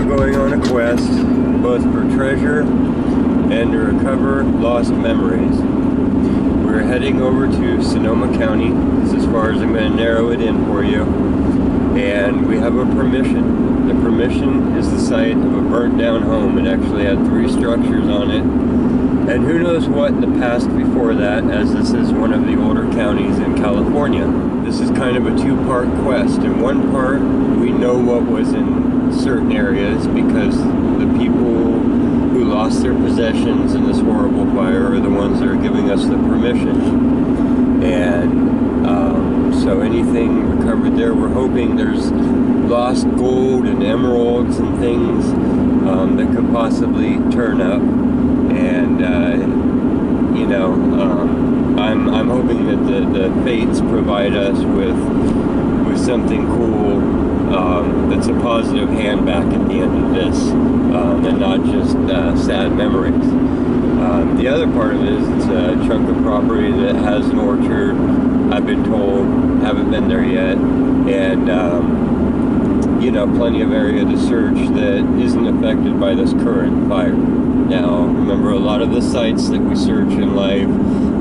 are going on a quest, both for treasure and to recover lost memories. We're heading over to Sonoma County. This is as far as I'm going to narrow it in for you. And we have a permission. The permission is the site of a burnt down home. It actually had 3 structures on it. And who knows what in the past before that, as this is one of the older counties in California. This is kind of a 2-part quest. In one part, we know what was in certain areas because the people who lost their possessions in this horrible fire are the ones that are giving us the permission. And so anything recovered there, we're hoping there's lost gold and emeralds and things that could possibly turn up. And you know, I'm hoping that the fates provide us with something cool that's a positive hand back at the end of this, and not just sad memories. The other part of it is it's a chunk of property that has an orchard, I've been told, haven't been there yet, and you know, plenty of area to search that isn't affected by this current fire. Now, remember, a lot of the sites that we search in life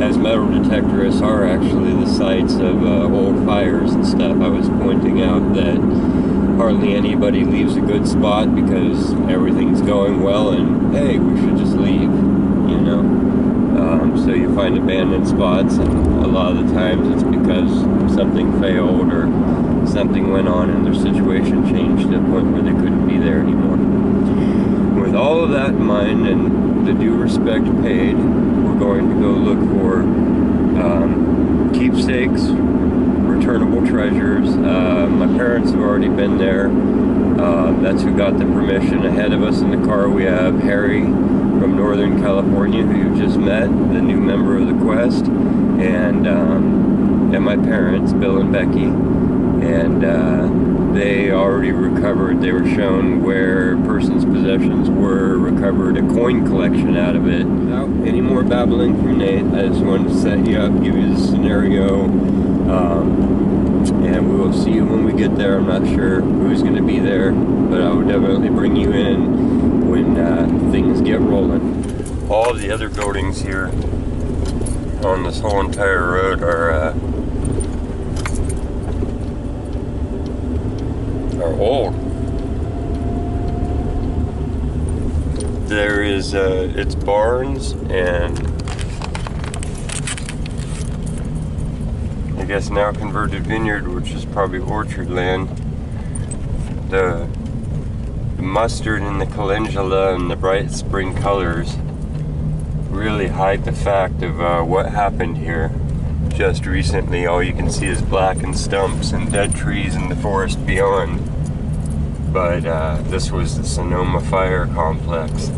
as metal detectorists are actually the sites of old fires and stuff. I was pointing out that hardly anybody leaves a good spot because everything's going well and, hey, we should just leave, you know. So you find abandoned spots, and a lot of the times it's because something failed or something went on and their situation changed to a point where they couldn't be there anymore. With all of that in mind and the due respect paid, we're going to go look for keepsakes, returnable treasures. My parents have already been there. That's who got the permission. Ahead of us in the car we have Harry from Northern California, who you just met, the new member of the quest, and my parents, Bill and Becky, and they already recovered. They were shown where a person's possessions were, recovered a coin collection out of it. Without any more babbling from Nate, I just wanted to set you up, give you the scenario, and we will see you when we get there. I'm not sure who's going to be there, but I will definitely bring you in when things get rolling. All the other buildings here on this whole entire road are old. There is it's barns and I guess now converted vineyard, which is probably orchard land. The mustard and the calendula and the bright spring colors really hide the fact of what happened here just recently. All you can see is blackened stumps and dead trees in the forest beyond. But this was the Sonoma Fire Complex.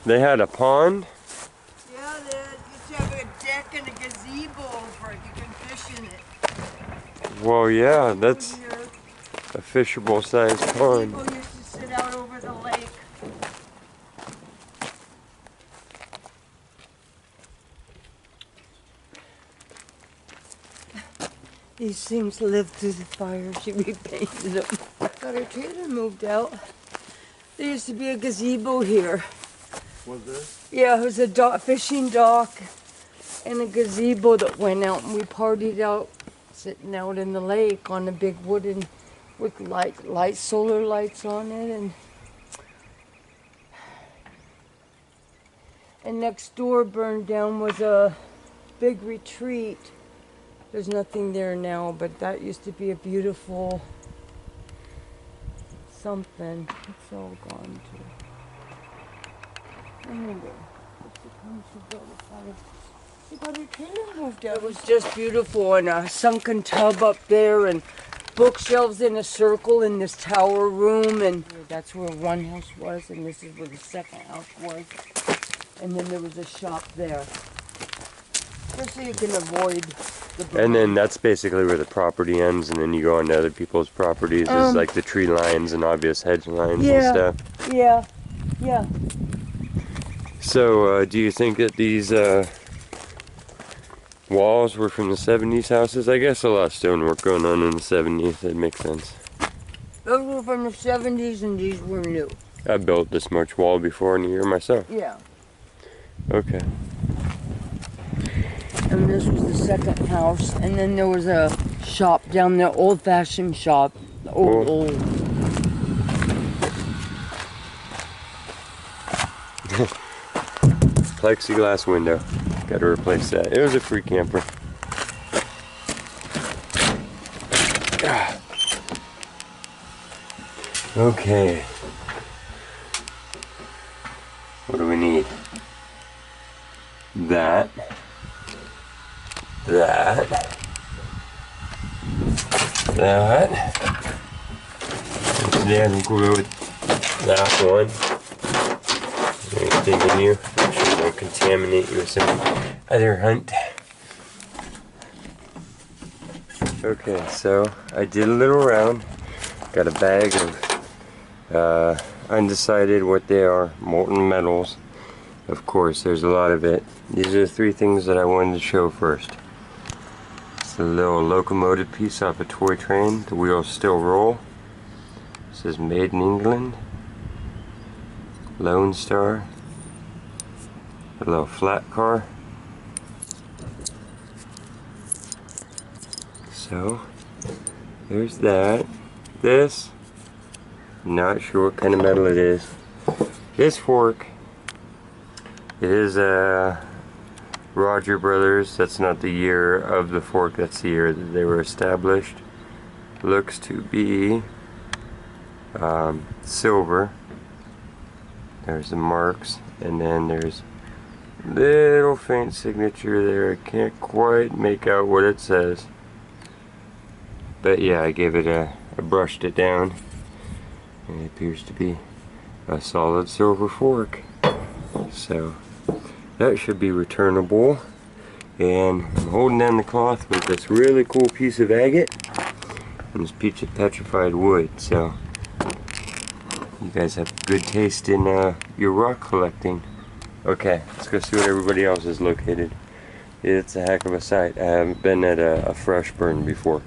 They had a pond? Yeah, they used to have a deck and a gazebo over it. You can fish in it. Well, yeah, that's a fishable sized pond. People used to sit out over the lake. These things lived through the fire. She repainted them. Got her trailer moved out. There used to be a gazebo here. Was there? Yeah, it was a fishing dock and a gazebo that went out, and we partied out, sitting out in the lake on a big wooden, with solar lights on it, and next door burned down was a big retreat. There's nothing there now, but that used to be a beautiful something. It's all gone too. Anyway, she got her trailer moved out. It was just beautiful, and a sunken tub up there, and bookshelves in a circle in this tower room, and that's where one house was, and this is where the second house was. And then there was a shop there. Just so you can avoid the And then that's basically where the property ends, and then you go on to other people's properties. There's like the tree lines and obvious hedge lines and stuff. Yeah, yeah. So, do you think that these walls were from the 70s houses. I guess a lot of stonework going on in the 70s. That makes sense. Those were from the 70s and these were new. I built this much wall before in a year myself. Yeah. Okay. And this was the second house. And then there was a shop down there, old-fashioned shop. Old. Plexiglass window. Got to replace that. It was a free camper. Okay. What do we need? That. Today I think we'll go with that one. Anything in you? I'm sure it won't contaminate you with some other hunt. Okay, so I did a little round. Got a bag of undecided what they are, molten metals. Of course, there's a lot of it. These are the three things that I wanted to show first. It's a little locomotive piece off a toy train. The wheels still roll. It says made in England. Lone Star. A little flat car. So, there's that. This, not sure what kind of metal it is. This fork, it is a Roger Brothers. That's not the year of the fork, that's the year that they were established. Looks to be silver. There's the marks, and then there's little faint signature there. I can't quite make out what it says. But yeah, I gave it I brushed it down, and it appears to be a solid silver fork. So that should be returnable. And I'm holding down the cloth with this really cool piece of agate and this piece of petrified wood. So you guys have good taste in your rock collecting. Okay, let's go see what everybody else has located. It's a heck of a sight. I haven't been at a fresh burn before.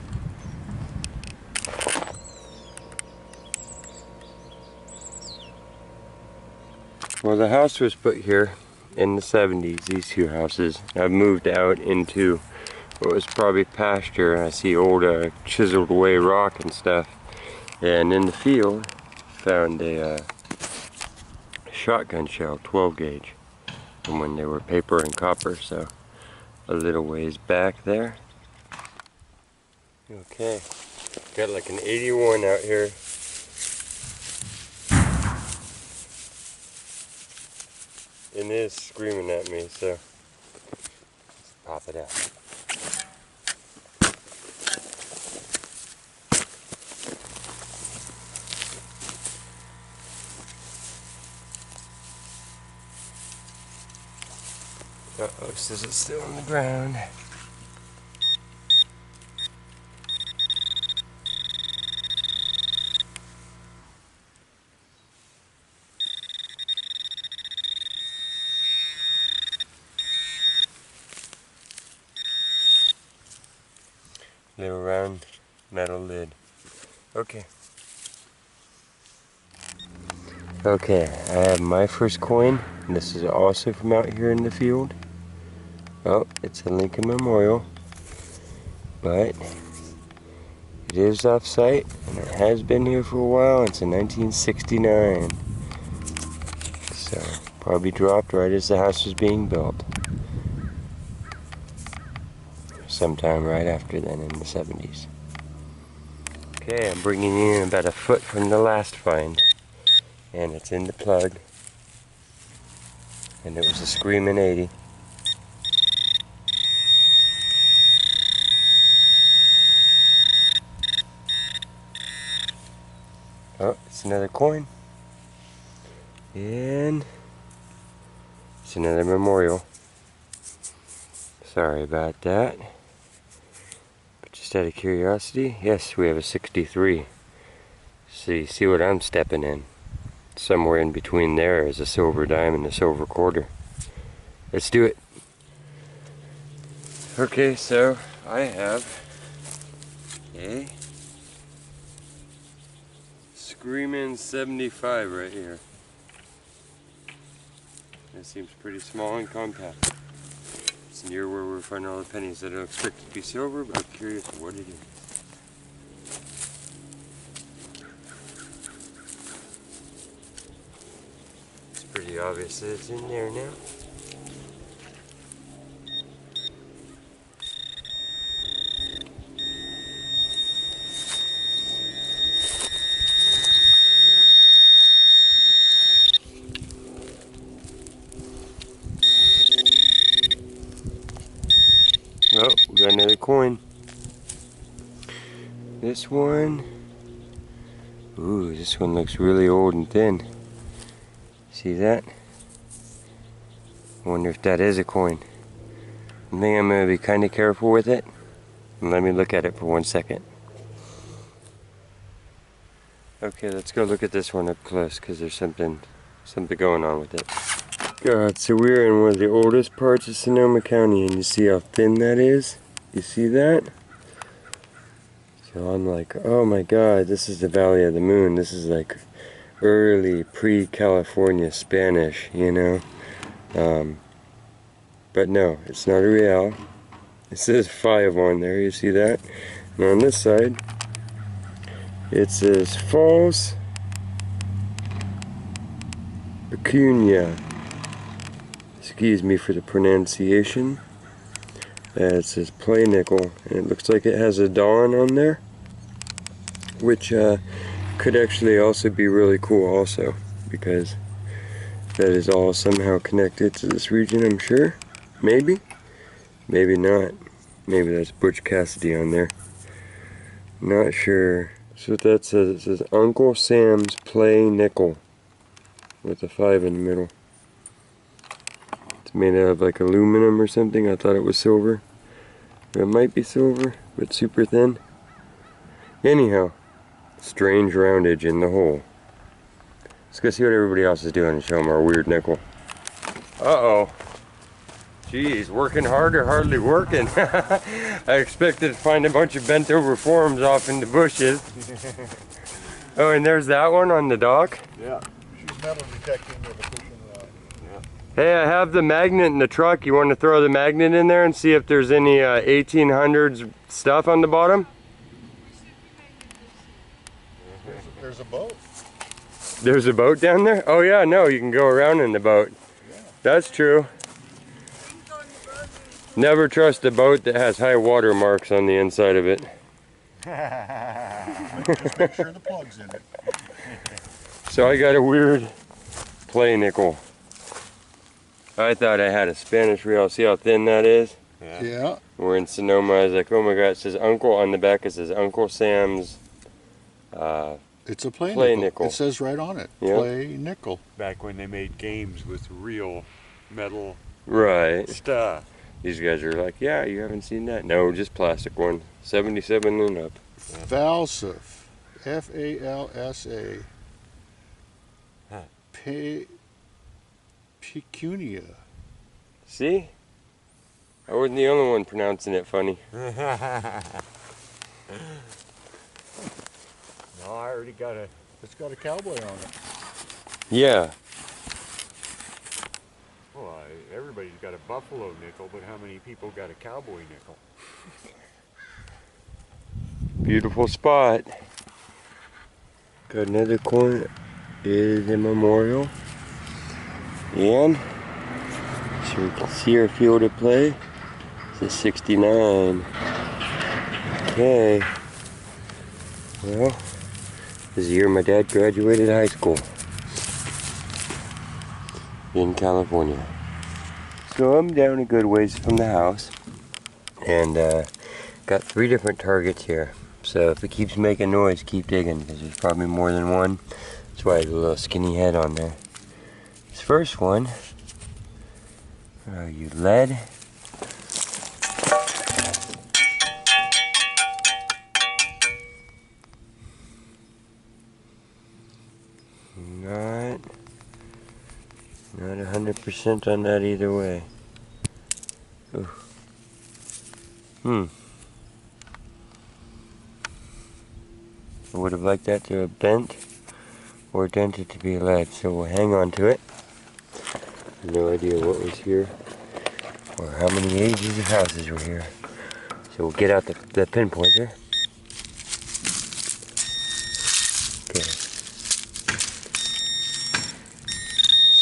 Well, the house was put here in the 70s, these two houses. I've moved out into what was probably pasture. I see old chiseled away rock and stuff. And in the field, found a shotgun shell, 12 gauge. From when they were paper and copper, so a little ways back there. Okay, got like an 81 out here. It is screaming at me, so let's pop it out. Uh-oh, says it's still on the ground. Little round metal lid. Okay. Okay, I have my first coin. And this is also from out here in the field. Oh, it's a Lincoln Memorial. But it is off site, and it has been here for a while. It's a 1969. So, probably dropped right as the house was being built. Sometime right after then in the 70s. Okay, I'm bringing in about a foot from the last find. And it's in the plug. And it was a screaming 80. Oh, it's another coin. And it's another memorial. Sorry about that. But just out of curiosity, yes, we have a 63. So you see what I'm stepping in. Somewhere in between there is a silver dime and a silver quarter. Let's do it. Okay, so I have a Screamin' 75 right here. It seems pretty small and compact. It's near where we're finding all the pennies. I don't expect it to be silver, but I'm curious what it is. It's pretty obvious that it's in there now. Oh, we got another coin. This one. Ooh, this one looks really old and thin. See that? I wonder if that is a coin. I think I'm going to be kind of careful with it. And let me look at it for 1 second. Okay, let's go look at this one up close because there's something going on with it. God, so we're in one of the oldest parts of Sonoma County, and you see how thin that is? You see that? So I'm like, oh my God, this is the Valley of the Moon. This is like early pre-California Spanish, you know? But no, it's not a real. It says 5 on there, you see that? And on this side, it says false pecunia. Excuse me for the pronunciation. It says play nickel, and it looks like it has a dawn on there, which could actually also be really cool also, because that is all somehow connected to this region, I'm sure. Maybe, maybe not. Maybe that's Butch Cassidy on there. Not sure. So what that says, it says Uncle Sam's Play Nickel with a 5 in the middle. It's made out of like aluminum or something. I thought it was silver. It might be silver, but super thin. Anyhow, strange roundage in the hole. Let's go see what everybody else is doing and show them our weird nickel. Uh-oh. Geez, working hard or hardly working. I expected to find a bunch of bent over forms off in the bushes. Oh, and there's that one on the dock? Yeah. She's metal detecting with a fishing rod. Yeah. Hey, I have the magnet in the truck. You want to throw the magnet in there and see if there's any 1800s stuff on the bottom? There's a boat. There's a boat down there? Oh yeah, no, you can go around in the boat. Yeah. That's true. Never trust a boat that has high water marks on the inside of it. Just make sure the plug's in it. So I got a weird play nickel. I thought I had a Spanish real. See how thin that is? Yeah. We're in Sonoma. I was like, oh my God, it says Uncle on the back. It says Uncle Sam's It's a play nickel. nickel. It says right on it. Yep. Play nickel. Back when they made games with real metal Right. stuff. These guys are like, yeah, you haven't seen that? No, just plastic one. 77 and up. Falsa. F-A-L-S-A. Huh. Pecunia. See? I wasn't the only one pronouncing it funny. No, I already got a... It's got a cowboy on it. Yeah. Well, everybody's got a buffalo nickel, but how many people got a cowboy nickel? Beautiful spot. Got another coin. It is a memorial. And so we can see our field of play. It's a 69. Okay. Well, this is the year my dad graduated high school in California. So I'm down a good ways from the house, and got 3 different targets here. So if it keeps making noise, keep digging, because there's probably more than one. That's why there's a little skinny head on there. This first one, where are you, lead? Not 100% on that either way. Ooh. I would have liked that to have bent or dented to be lead, so we'll hang on to it. No idea what was here or how many ages of houses were here. So we'll get out the pinpointer. Okay.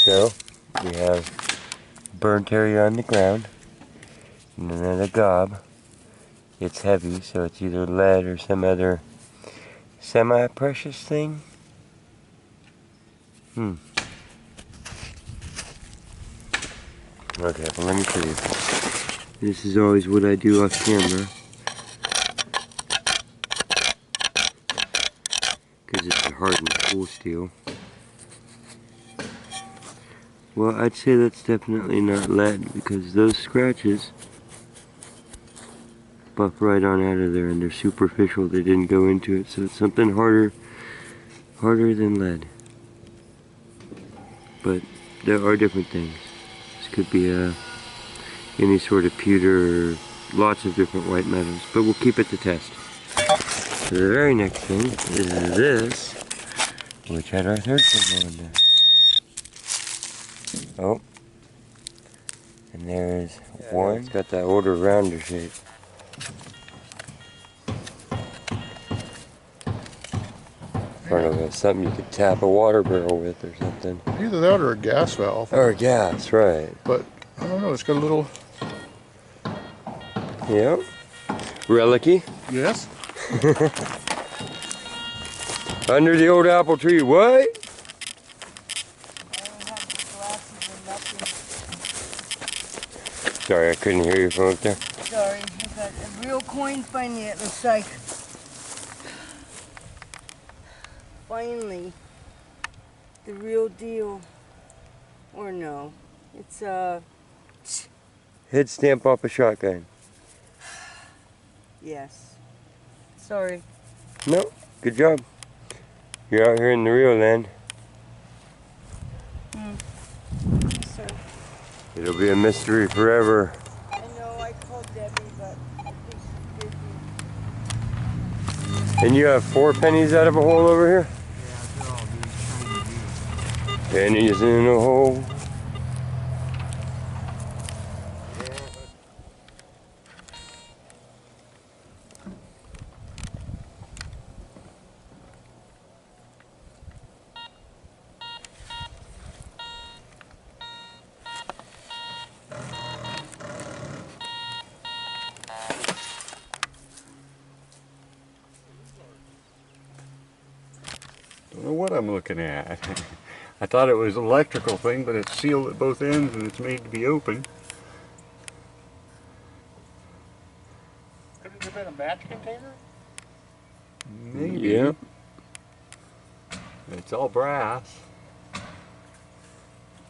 So we have burnt area on the ground and then a gob. It's heavy, so it's either lead or some other semi-precious thing. Okay, well let me show you. This is always what I do off camera. Because it's a hardened tool steel. Well, I'd say that's definitely not lead because those scratches buff right on out of there and they're superficial. They didn't go into it, so it's something harder than lead. But there are different things. This could be any sort of pewter or lots of different white metals, but we'll keep it to test. So the very next thing is this, which had our third signal in there. Oh, and there's one. It's got that older rounder shape. I don't know, that's something you could tap a water barrel with or something. Either that or a gas valve. Or gas, right. But I don't know, it's got a little. Yep. Relic-y. Yes. Under the old apple tree, what? Sorry, I couldn't hear you from up there. Sorry, I got a real coin finally, it looks like. Finally, the real deal. Or no, it's Head stamp off a shotgun. yes. Sorry. No, good job. You're out here in the real land. Sorry. It'll be a mystery forever. I know I called Debbie, but I think she's busy. And you have 4 pennies out of a hole over here? Yeah, they're all these shiny. Pennies in a hole. Don't know what I'm looking at. I thought it was an electrical thing, but it's sealed at both ends and it's made to be open. Could it have been a match container? Maybe. Yeah. It's all brass.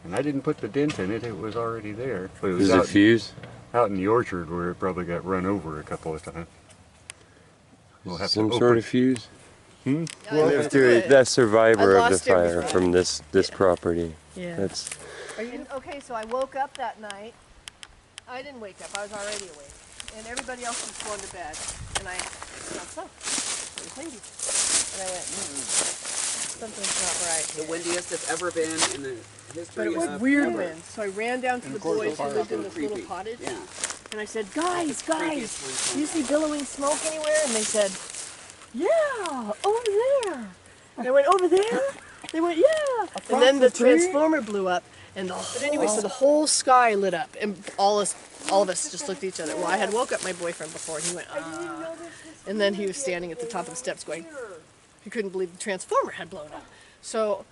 And I didn't put the dent in it, it was already there. But it This was is a out, fuse? out in the orchard where it probably got run over a couple of times. We'll have Some to sort open. of fuse? Hmm? Well, that's survivor I of the lost fire everything. from this property. Yeah. That's Okay, so I woke up that night. I didn't wake up, I was already awake. And everybody else was going to bed. And I thought, it was windy. And I went, something's not right. The windiest it's ever been in the history But it was of weird ever. wind. So I ran down to the boys who lived in this little Creepy. cottage. Yeah. And I said, guys, Previous ones do you see billowing smoke anywhere? And they said, yeah, over there. And I went, over there? They went, yeah. And then the transformer blew up. And but anyway, so the whole sky lit up. And all of us just looked at each other. Well, I had woke up my boyfriend before, and he went, ah. And then he was standing at the top of the steps going, he couldn't believe the transformer had blown up. So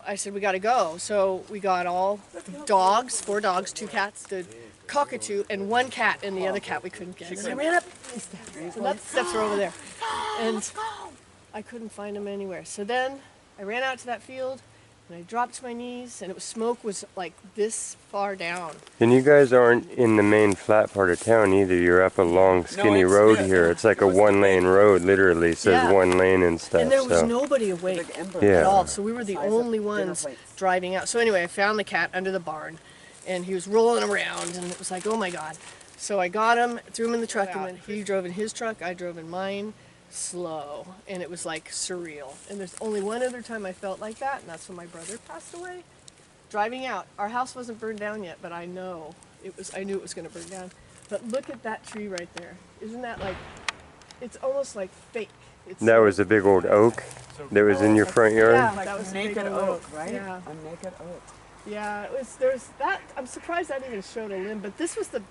I said, we got to go. So we got all the dogs, 4 dogs, 2 cats, the cockatoo, and 1 cat, and the other cat we couldn't get. So I ran up these steps. So that steps were over there. And I couldn't find them anywhere. So then I ran out to that field, and I dropped to my knees, and smoke was like this far down. And you guys aren't in the main flat part of town either. You're up a long, skinny it's- road yeah, here. It's like a 1-lane road, literally. It says Yeah. 1 lane and stuff. And there was so. nobody awake ember. Yeah. at all. So we were the Size of only dinner ones plates. driving out. So anyway, I found the cat under the barn, and he was rolling around, and it was like, oh my God. So I got him, threw him in the truck, and then he drove in his truck, I drove in mine, slow. And it was like surreal. And there's only one other time I felt like that, and that's when my brother passed away. Driving out, our house wasn't burned down yet, but I knew it was going to burn down. But look at that tree right there. Isn't that like, it's almost like fake. It's That was a big old oak that was in your front yard? Yeah, Like that was a a big naked oak, oak, right? Yeah. A naked oak. Yeah, there's that. I'm surprised that even showed a limb, but this was a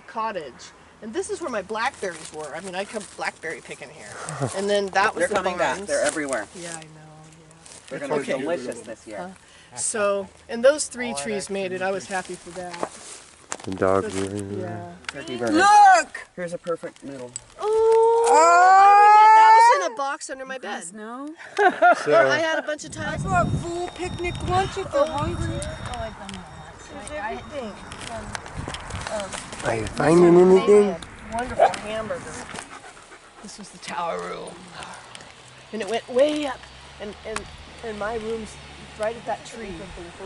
cottage, and this is where my blackberries were. I mean, I come blackberry picking here, and then that was They're the coming back. barns. They're everywhere. Yeah, I know. They're going to Okay. be delicious this year. Yeah. So, and those 3 trees made it. I was happy for that. The dogs But, were yeah. Turkey burger. Look! Here's a perfect middle. That was in a box under my bed. No. I had a bunch of I times. brought full picnic lunch if you're hungry. There's everything. Are you finding anything? Wonderful hamburger. This was the tower room. And it went way up. And my room's right at that tree.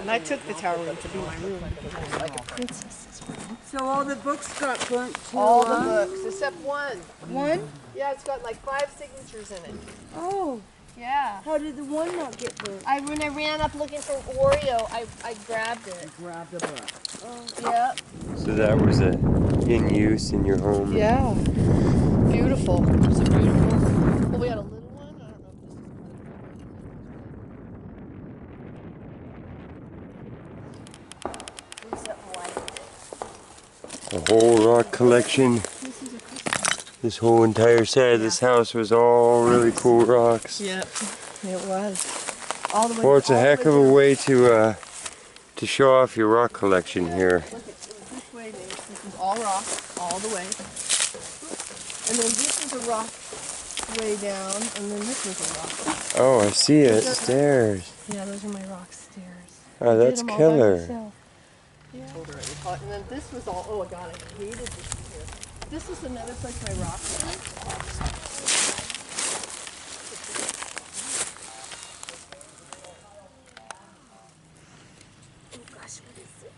And I took the tower room to be my room because it was like a princess's room. So all the books got burnt too. All the books, except one. One? Yeah, it's got like 5 signatures in it. Oh, Yeah. how did the one not get burnt? When I ran up looking for Oreo, I grabbed it. Grabbed the book. Yeah. So that was in use in your home? Yeah. Beautiful. It was a beautiful. Well, we had a little one. I don't know if this is A whole rock collection. This whole entire side of this house was all really cool rocks. Yep, it was. All the way. Well, it's a all the heck of a down. way to show off your rock collection here. Look, it was this way, Dave. This was all rock, all the way. And then this is a rock way down, and then this was a rock. Oh, I see it. Stairs. Yeah, those are my rock stairs. Oh, Did that's them all by killer. myself. Yeah. And then this was all, oh god, I hated this here. This is another place my rock was. Oh gosh, what is it?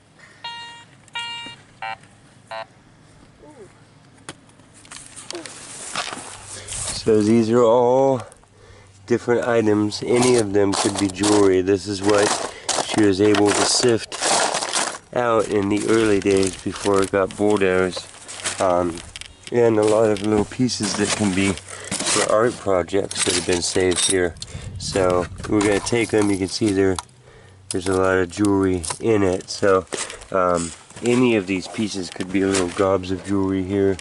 So these are all different items. Any of them could be jewelry. This is what she was able to sift out in the early days before it got bulldozed. And a lot of little pieces that can be for art projects that have been saved here. So we're going to take them. You can see there's a lot of jewelry in it. So any of these pieces could be little gobs of jewelry here.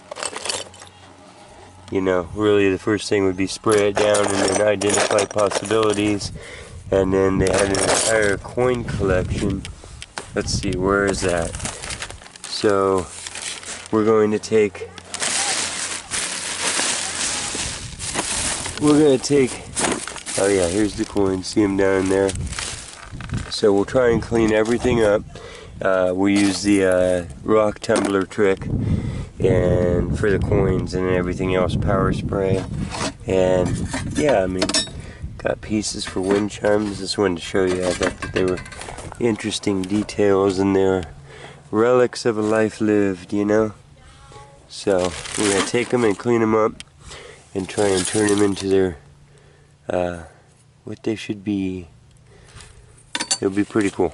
You know, really the first thing would be spray it down and then identify possibilities. And then they had an entire coin collection. Let's see, where is that? So we're going to take, oh yeah, here's the coins, see them down there. So we'll try and clean everything up. We'll use the rock tumbler trick and for the coins, and then everything else power spray. And yeah, I mean, got pieces for wind chimes. This one to show you. I thought that they were interesting details and they're relics of a life lived, you know. So we're gonna take them and clean them up and try and turn them into their what they should be. It'll be pretty cool.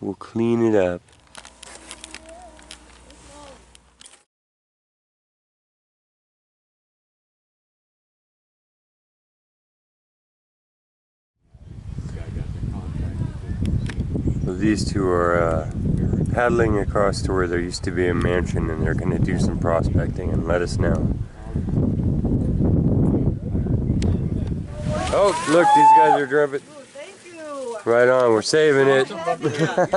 We'll clean it up. So these two are paddling across to where there used to be a mansion, and they're going to do some prospecting and let us know. Oh, look, these guys are driving. Thank you. Right on, we're saving it. You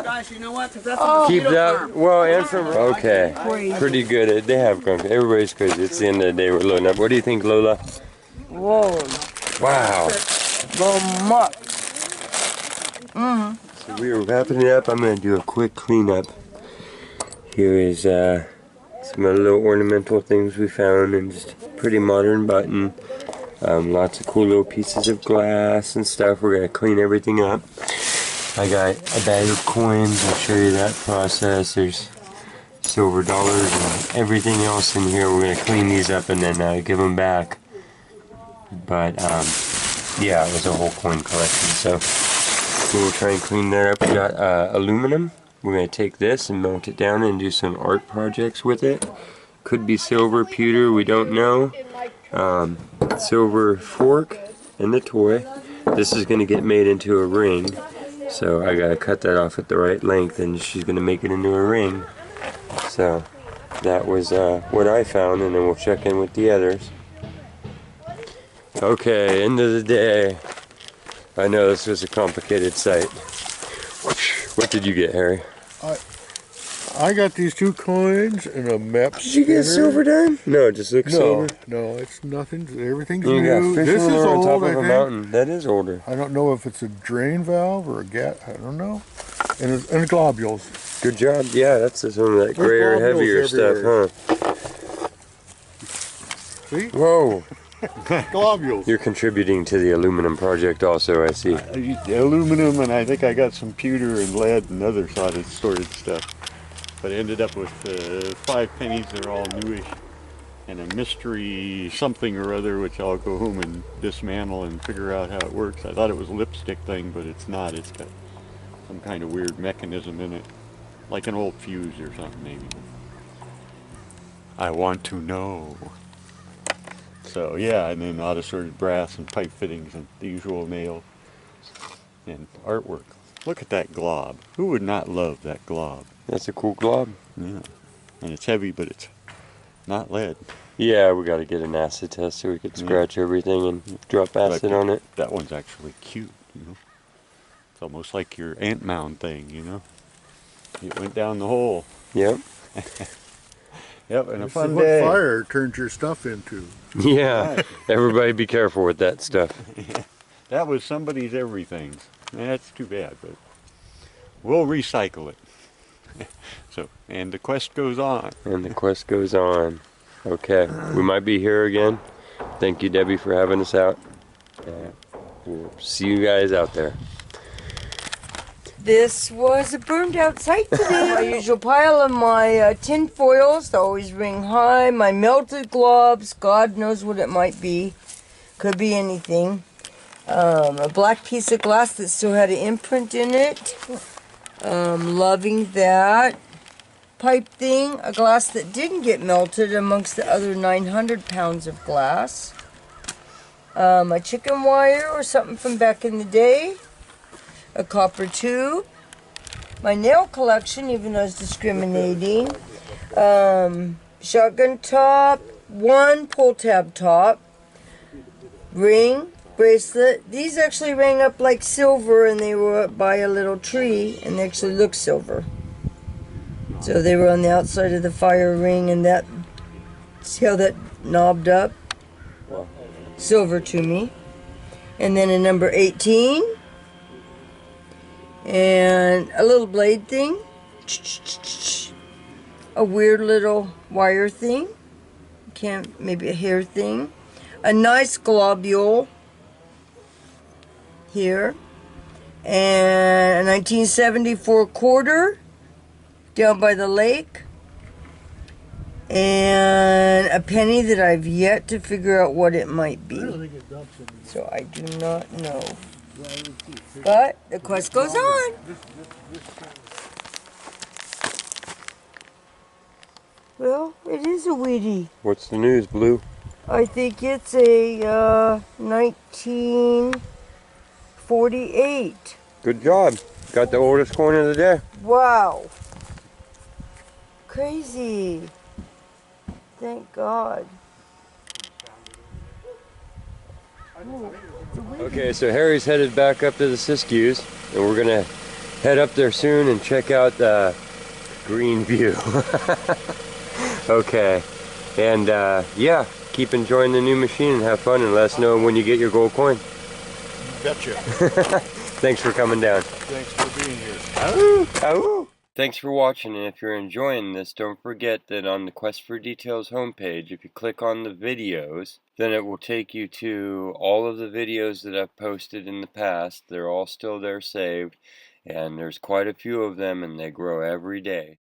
guys, you know what? 'Cause that's a Keep mosquito that, farm. well, and from, okay. Pretty good at, they have gone, everybody's crazy. It's the end of the day, we're loading up. What do you think, Lola? Whoa. Wow. Go muck. So we are wrapping it up. I'm going to do a quick cleanup. Here is some little ornamental things we found, and just a pretty modern button. Lots of cool little pieces of glass and stuff. We're going to clean everything up. I got a bag of coins. I'll show you that process. There's silver dollars and everything else in here. We're going to clean these up and then give them back. But yeah, it was a whole coin collection. So we'll try and clean that up. We got aluminum. We're going to take this and melt it down and do some art projects with it. Could be silver, pewter, we don't know. Silver fork and the toy. This is going to get made into a ring. So I got to cut that off at the right length and she's going to make it into a ring. So that was what I found, and then we'll check in with the others. Okay, end of the day. I know this was a complicated site. What did you get, Harry? I got these 2 coins and a map Did you get silver dime? No, it just looks silver. No, it's nothing. Everything's You got new. fish This is on old, top I of a think. mountain. That is older. I don't know if it's a drain valve or a gas. I don't know. And globules. Good job. Yeah, that's some of that grayer, heavier stuff, huh? See? Whoa. Globules. You're contributing to the aluminum project also, I see. Aluminum, and I think I got some pewter and lead and other solid storage stuff. But I ended up with 5 pennies. They're all newish. And a mystery something or other, which I'll go home and dismantle and figure out how it works. I thought it was a lipstick thing, but it's not. It's got some kind of weird mechanism in it. Like an old fuse or something, maybe. I want to know. So yeah, and then a lot of assorted brass and pipe fittings and the usual nails and artwork. Look at that glob. Who would not love that glob? That's a cool glob. Yeah. And it's heavy, but it's not lead. Yeah, we got to get an acid test so we could scratch everything and drop acid on it. That one's actually cute, you know. It's almost like your ant mound thing, you know. It went down the hole. Yep. Yep, and a This fun is what day. fire turns your stuff into. Yeah. Right. Everybody be careful with that stuff. That was somebody's everything. That's too bad, but we'll recycle it. So, and the quest goes on. And the quest goes on. Okay, we might be here again. Thank you, Debbie, for having us out. We'll see you guys out there. This was a burned out site today. My usual pile of my tin foils to always ring high. My melted globs, God knows what it might be. Could be anything. A black piece of glass that still had an imprint in it. Loving that. Pipe thing, a glass that didn't get melted amongst the other 900 pounds of glass. A chicken wire or something from back in the day. A copper tube, my nail collection, even though it's discriminating, shotgun top, 1 pull tab top, ring, bracelet. These actually rang up like silver, and they were up by a little tree, and they actually look silver. So they were on the outside of the fire ring, and that, see how that knobbed up? Silver to me. And then a number 18. And a little blade thing, a weird little wire thing, maybe a hair thing, a nice globule here, and a 1974 quarter down by the lake, and a penny that I've yet to figure out what it might be, so I do not know. But the quest goes on. Well, it is a Wheatie. What's the news, Blue? I think it's a 1948. Good job. Got the oldest coin of the day. Wow. Crazy. Thank God. Okay, so Harry's headed back up to the Siskiyous, and we're gonna head up there soon and check out the Green View. Okay, and yeah, keep enjoying the new machine and have fun, and let us know when you get your gold coin. Betcha. Thanks for coming down. Thanks for being here. Ow! Ow! Thanks for watching, and if you're enjoying this, don't forget that on the Quest for Details homepage, if you click on the videos, then it will take you to all of the videos that I've posted in the past. They're all still there saved, and there's quite a few of them, and they grow every day.